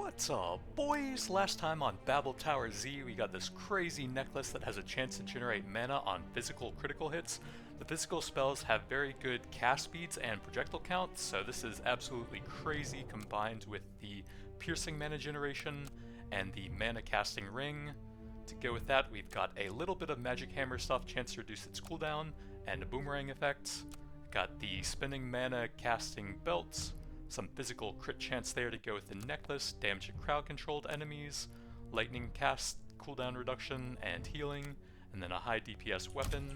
What's up, boys? Last time on Babel Tower Z, we got this crazy necklace that has a chance to generate mana on physical critical hits. The physical spells have very good cast speeds and projectile count, so this is absolutely crazy combined with the piercing mana generation and the mana casting ring. To go with that, we've got a little bit of magic hammer stuff, chance to reduce its cooldown, and a boomerang effect. Got the spinning mana casting belts, some physical crit chance there to go with the necklace, damage to crowd controlled enemies, lightning cast cooldown reduction and healing, and then a high DPS weapon.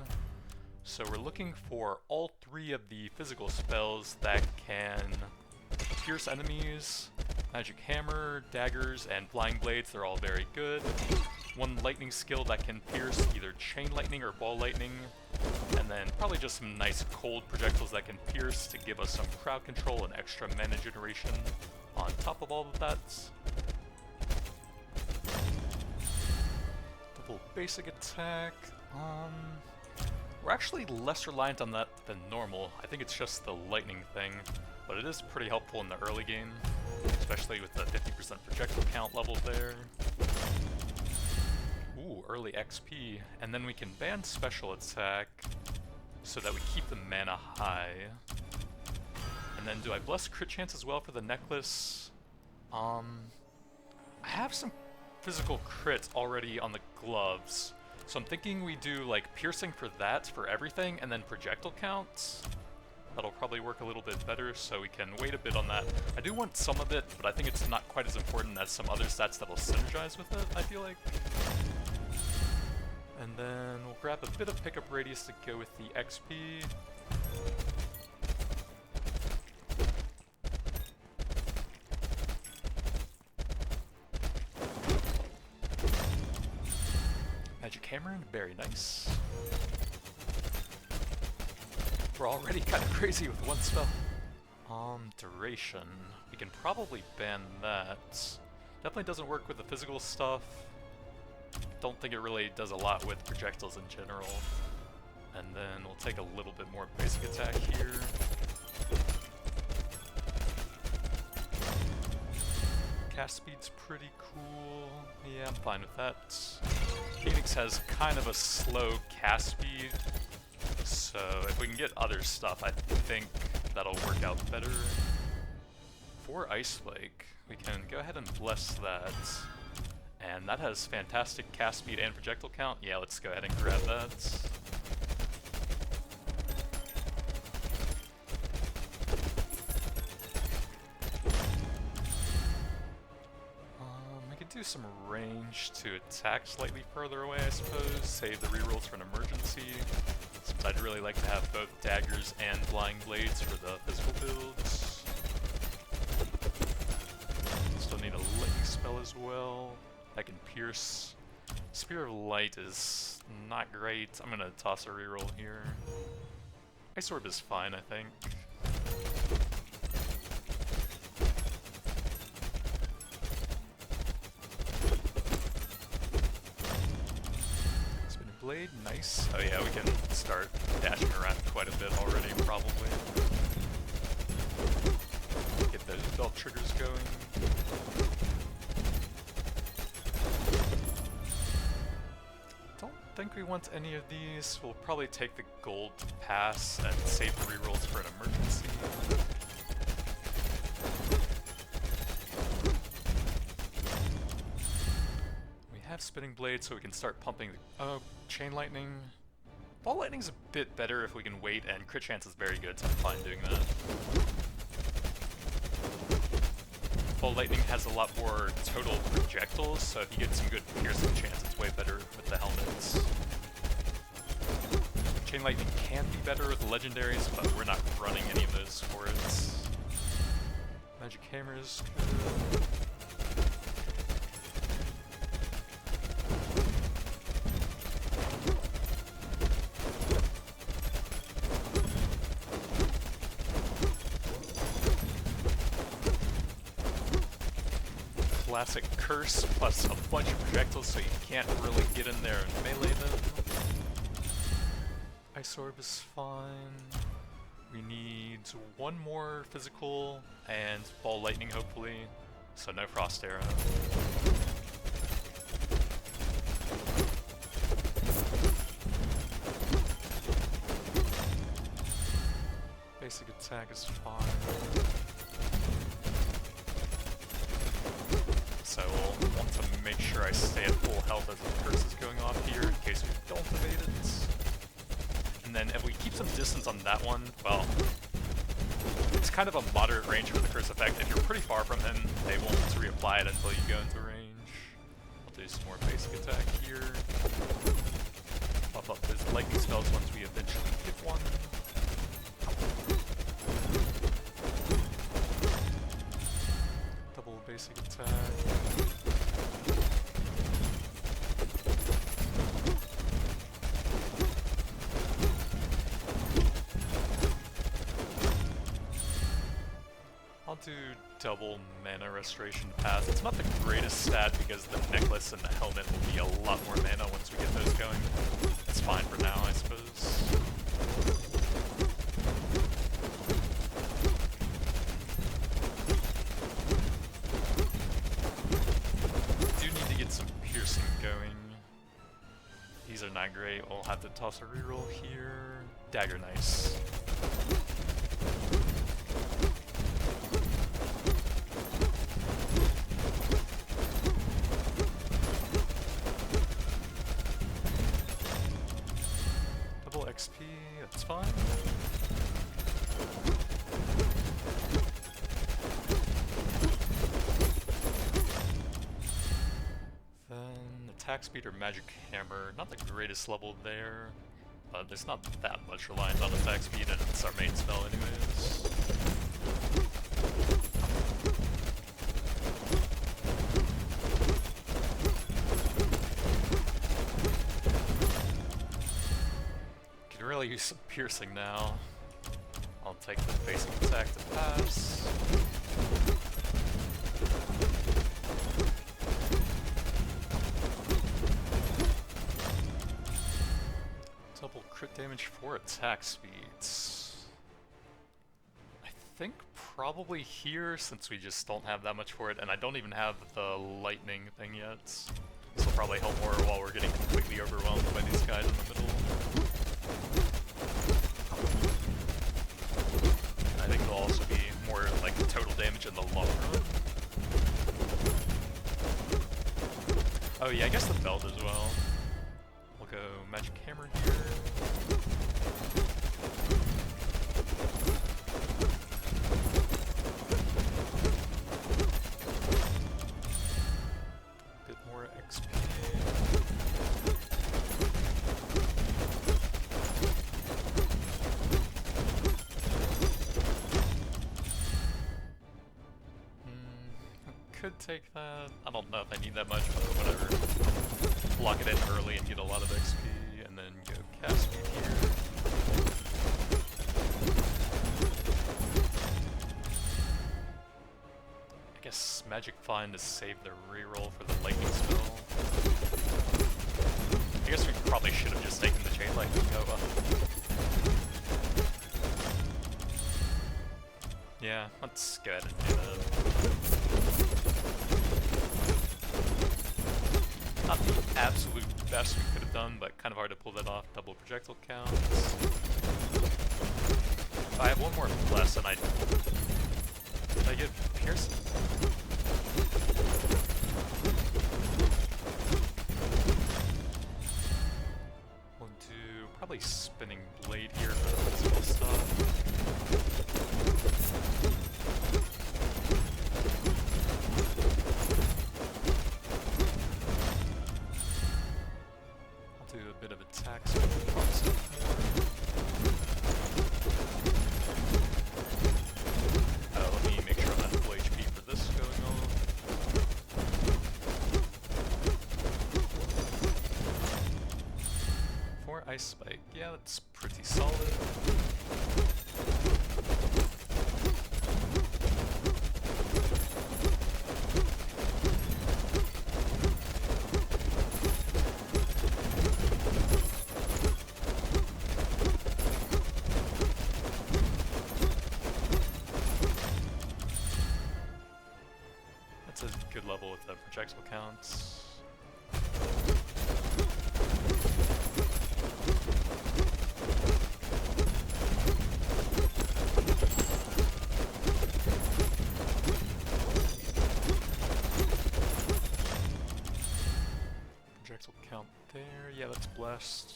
So we're looking for all three of the physical spells that can pierce enemies. Magic hammer, daggers, and flying blades, they're all very good. One lightning skill that can pierce either chain lightning or ball lightning, and then probably just some nice cold projectiles that can pierce to give us some crowd control and extra mana generation on top of all of that. Double basic attack. We're actually less reliant on that than normal. I think it's just the lightning thing, but it is pretty helpful in the early game, especially with the 50% projectile count level there. Ooh, early XP, and then we can ban special attack so that we keep the mana high. And then do I bless crit chance as well for the necklace? I have some physical crits already on the gloves, so I'm thinking we do like piercing for that for everything, and then projectile counts. That'll probably work a little bit better, so we can wait a bit on that. I do want some of it, but I think it's not quite as important as some other stats that'll synergize with it, I feel like. And then we'll grab a bit of pickup radius to go with the XP. Magic hammer, very nice. We're already kind of crazy with one spell. Duration. We can probably ban that. Definitely doesn't work with the physical stuff. Don't think it really does a lot with projectiles in general. And then we'll take a little bit more basic attack here. Cast speed's pretty cool. Yeah, I'm fine with that. Phoenix has kind of a slow cast speed, so if we can get other stuff, I think that'll work out better. For Ice Flake, we can go ahead and bless that. And that has fantastic cast speed and projectile count. Yeah, let's go ahead and grab that. We could do some range to attack slightly further away, I suppose. Save the rerolls for an emergency. Since I'd really like to have both daggers and flying blades for the physical builds. Still need a lightning spell as well. I can pierce. Spear of Light is not great. I'm gonna toss a reroll here. Ice Orb is fine, I think. Spinning Blade, nice. Oh yeah, we can start dashing around quite a bit already, probably. Get those belt triggers going. I think we want any of these. We'll probably take the gold pass and save the rerolls for an emergency. We have spinning blade, so we can start pumping the chain lightning. Ball lightning's a bit better if we can wait, and crit chance is very good, so I'm fine doing that. Ball lightning has a lot more total projectiles, so if you get some good piercing chance, it's way better with the helmets. Chain lightning can be better with the legendaries, but we're not running any of those for it. Magic hammer is good. Classic curse plus a bunch of projectiles so you can't really get in there and melee them. Ice Orb is fine. We need one more physical and ball lightning hopefully. so no frost arrow. Basic attack is fine. So we'll want to make sure I stay at full health as the curse is going off here in case we don't evade it. And then if we keep some distance on that one, well, it's kind of a moderate range for the curse effect. If you're pretty far from him, they won't reapply it until you go into range. I'll do some more basic attack here. Buff up his lightning spells once we eventually hit one. Double basic attack. I'll do double mana restoration path. It's not the greatest stat because the necklace and the helmet will be a lot more mana once we get those going. It's fine for now, I suppose. Do need to get some piercing going. These are not great. We'll have to toss a reroll here. Dagger, nice. XP, that's fine. Then attack speed or magic hammer, not the greatest level there, but there's not that much reliance on attack speed and it's our main spell anyways. Really use some piercing now. I'll take the basic attack to pass. Double crit damage for attack speeds. I think probably here since we just don't have that much for it and I don't even have the lightning thing yet. This will probably help more while we're getting completely overwhelmed by these guys in the middle. I think it'll also be more like total damage in the long run. Oh yeah, I guess the belt as well. We'll go magic hammer here. A bit more XP. Could take that. I don't know if I need that much, but whatever. Lock it in early and get a lot of XP, and then go cast speed here. I guess Magic Find to save the reroll for the lightning spell. I guess we probably should have just taken the chain lightning Nova. Yeah, let's go ahead and do that. Not the absolute best we could have done, but kind of hard to pull that off. Double projectile counts. If I have one more bless, and I get piercing. We'll do probably spinning blade here for the physical stuff. Ice Spike, yeah, that's pretty solid. level with the projectile counts. Projectile count there, yeah, that's blessed.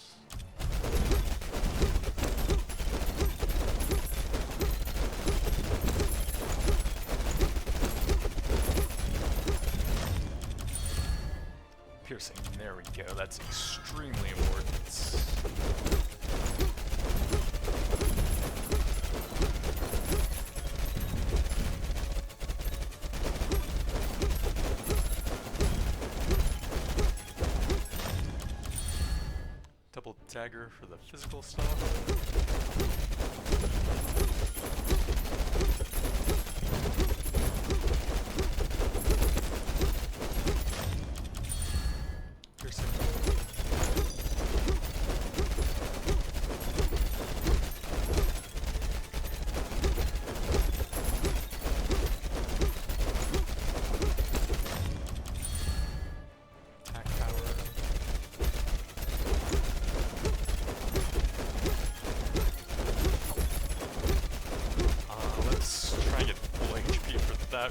Piercing, there we go, that's extremely important. Double dagger for the physical stuff.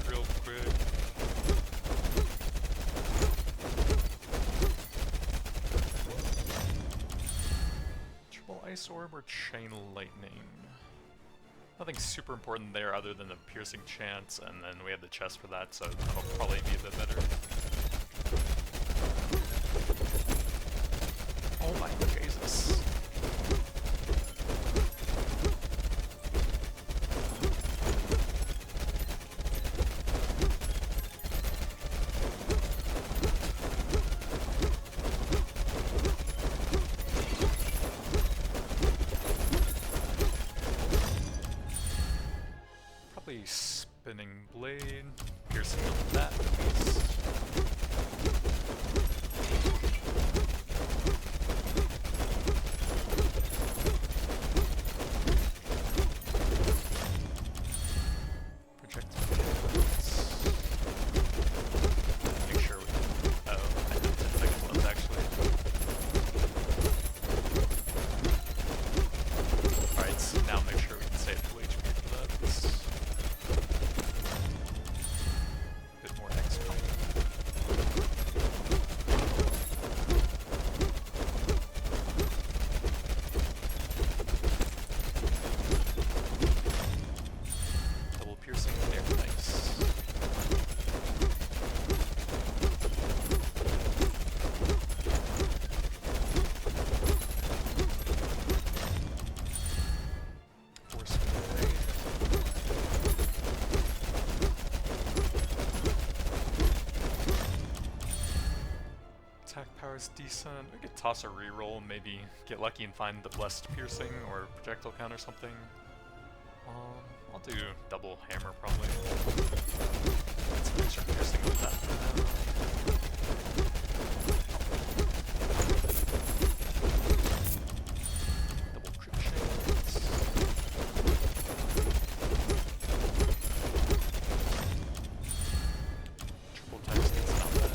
Real quick. Triple ice orb or chain lightning? Nothing super important there other than the piercing chance, and then we have the chest for that, so that'll probably be a bit better. Oh my Jesus. Spinning blade, piercing on that piece. Projectile counts. Make sure we can. Oh, I have 10 seconds left actually. Alright, so now make sure we can save full HP for that. Attack power is decent. We could toss a reroll, maybe get lucky and find the blessed piercing or projectile count or something. I'll do double hammer probably. Let's make sure piercing with that for now. Double crit chance. Triple text is not bad.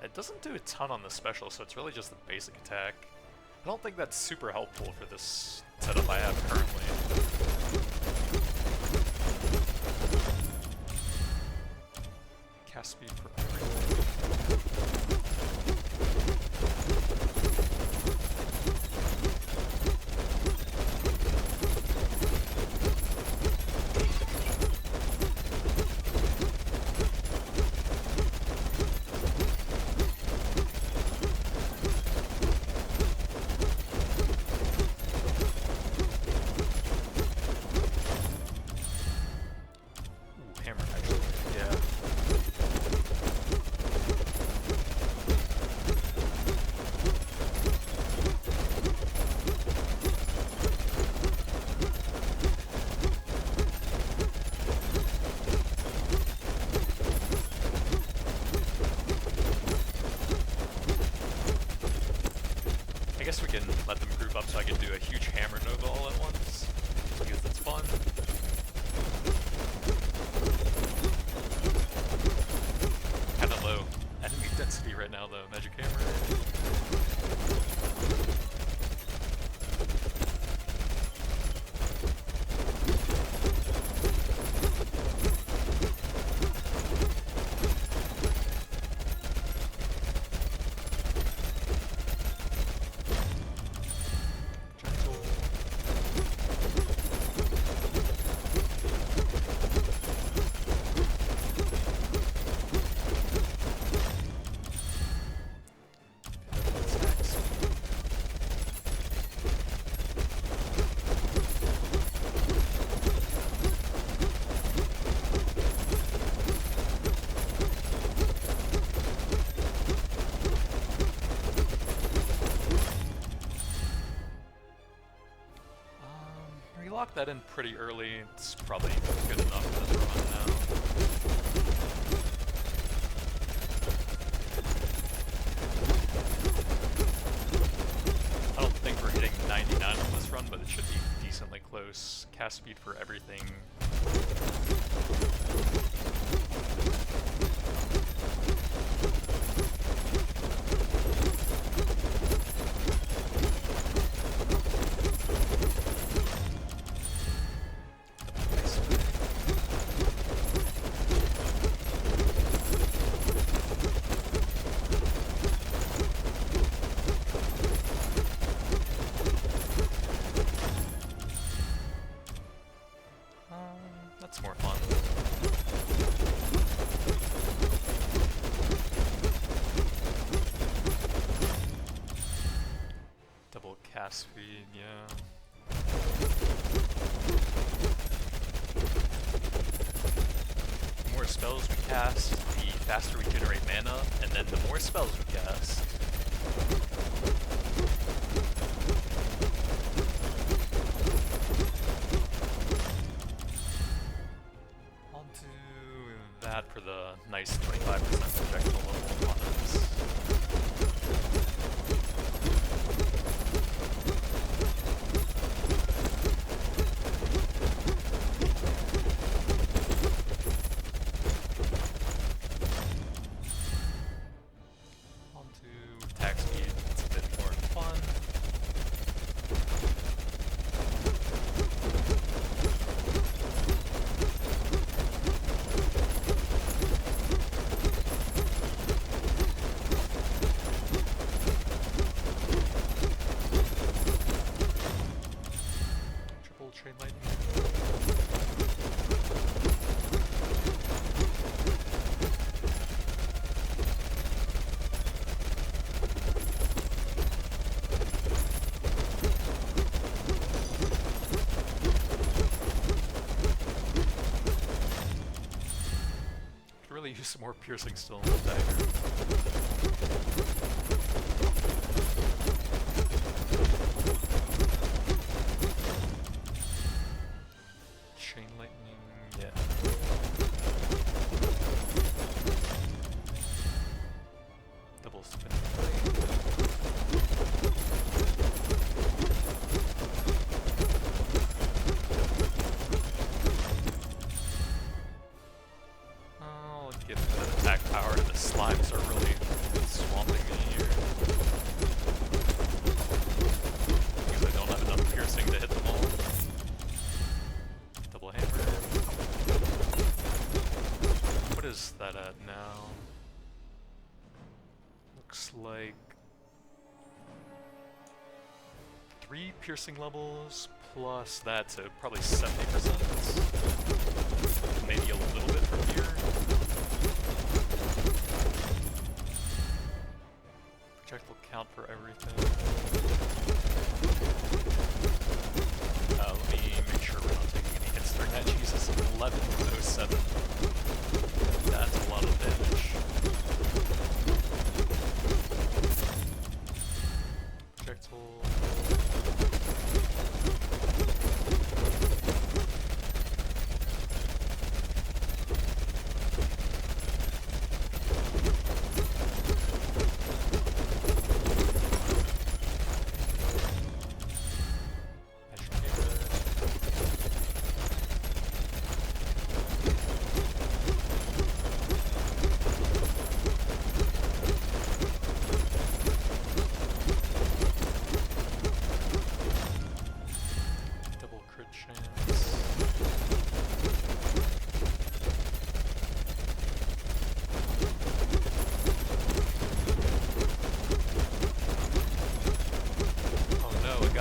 It doesn't do a ton on the special, so it's really just the basic attack. I don't think that's super helpful for this setup I have currently. Cast speed for everything. guess we can let them group up so I can do a huge hammer nova all at once, because that's fun. Kinda low enemy density right now though, magic hammer. Lock that in pretty early. It's probably good enough for this run now. I don't think we're hitting 99 on this run, but it should be decently close. Cast speed for everything. That's more fun. Double cast speed, yeah. The more spells we cast, the faster we generate mana, and then the more spells we cast. That for the nice 25% projectile level on this. Onto attack speed, it's a bit more fun. Use some more piercing still in the dagger. Chain lightning, yeah. Double spin blade. Give the attack power, and the slimes are really swamping me here. Because I don't have enough piercing to hit them all. Double hammer. What is that at now? Looks like 3 piercing levels plus that, so probably 70%. Maybe a little bit from here. Projectile count for everything. Let me make sure we're not taking any hits during that. Jesus, 1107. That's a lot of damage. Projectile.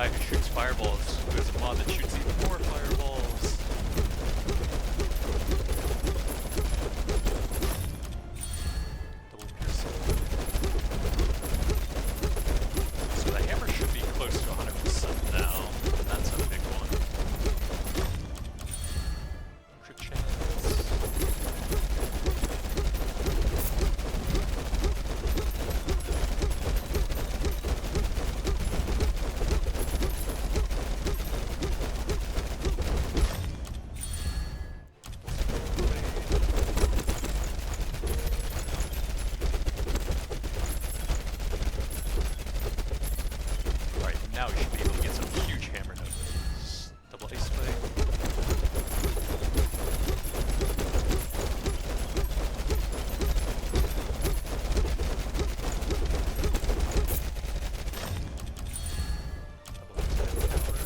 guy who shoots fireballs, who has a mod that shoots even more fireballs. Double piercing. So the hammer should be close to 100% now, and that's a big one. Crit chance. Now we should be able to get some huge hammer notes. Double ice spike. Double ice spike power.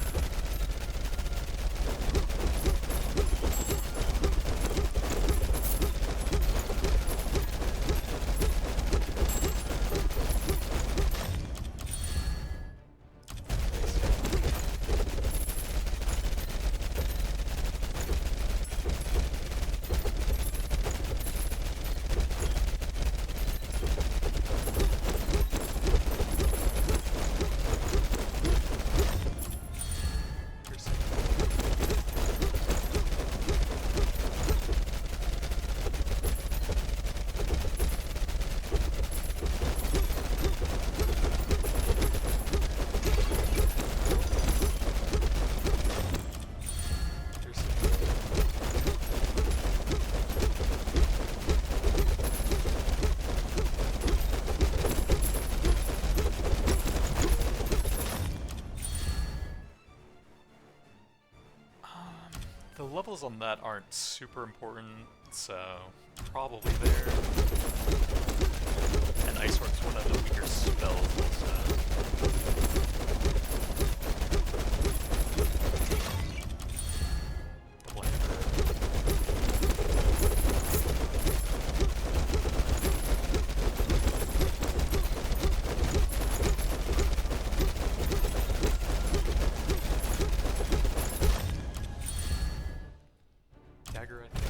The levels on that aren't super important, so probably there. And Ice Orc's one of the weaker spells also. Double hammer. Dagger, I think.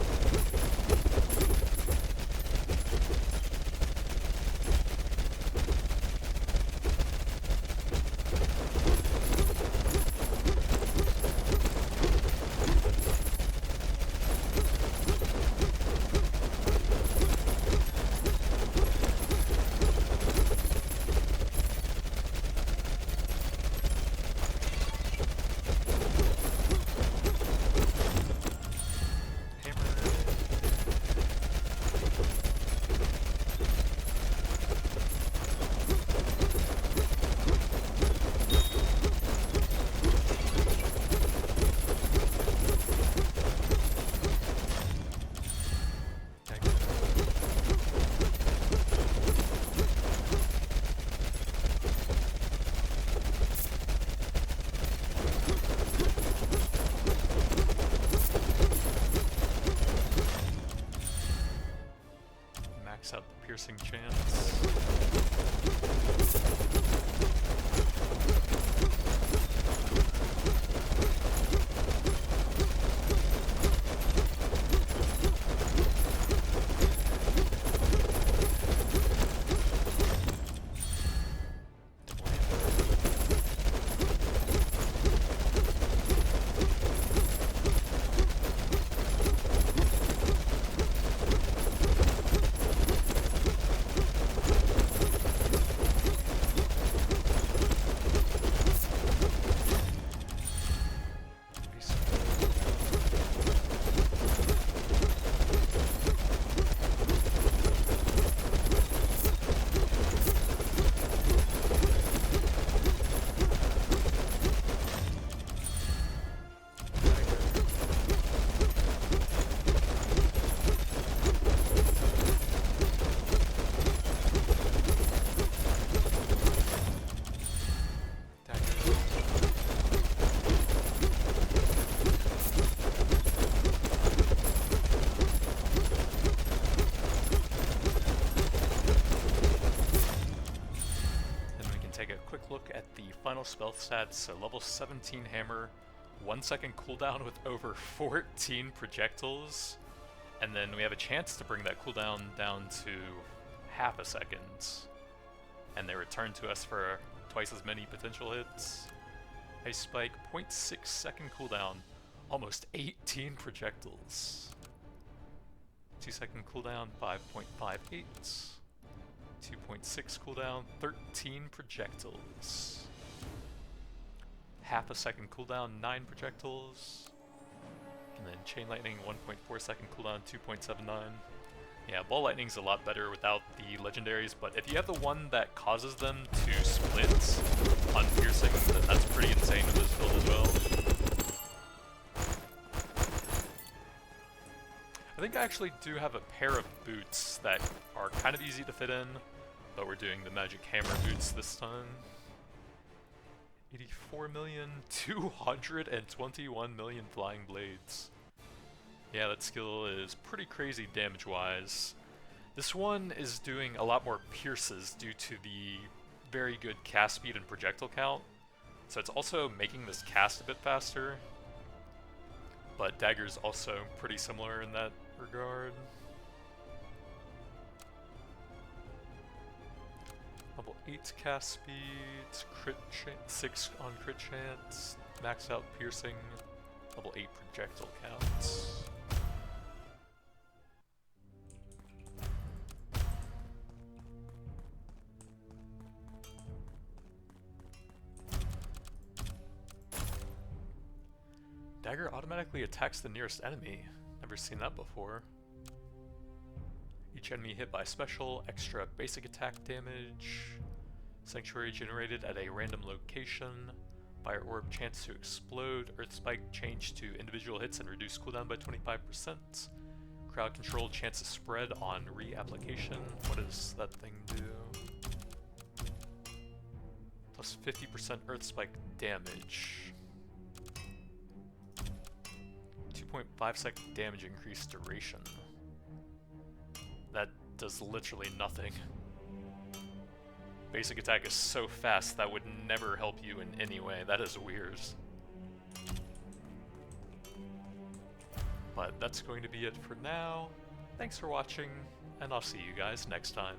take a quick look at the final spell stats. So level 17 hammer, 1 second cooldown with over 14 projectiles, and then we have a chance to bring that cooldown down to half a second, and they return to us for twice as many potential hits. Ice Spike, 0.6 second cooldown, almost 18 projectiles. 2 second cooldown, 5.58. 2.6 cooldown, 13 projectiles. Half a second cooldown, 9 projectiles. And then Chain Lightning, 1.4 second cooldown, 2.79. Yeah, Ball Lightning's a lot better without the legendaries, but if you have the one that causes them to split on Piercing, then that's pretty insane with this build as well. I think I actually do have a pair of boots that are kind of easy to fit in, but we're doing the Magic Hammer boots this time. 84,221,000,000 flying blades. Yeah, that skill is pretty crazy damage-wise. This one is doing a lot more pierces due to the very good cast speed and projectile count, so it's also making this cast a bit faster. But Dagger's also pretty similar in that regard. Level 8 cast speed, 6 on crit chance, max out piercing, level 8 projectile counts. Dagger automatically attacks the nearest enemy. Never seen that before. Each enemy hit by special, extra basic attack damage. Sanctuary generated at a random location. Fire Orb chance to explode. Earth Spike change to individual hits and reduce cooldown by 25%. Crowd control chance to spread on reapplication. What does that thing do? Plus 50% Earth Spike damage. 2.5 second damage increase duration. That does literally nothing. Basic attack is so fast that would never help you in any way. That is weird. But that's going to be it for now. Thanks for watching, and I'll see you guys next time.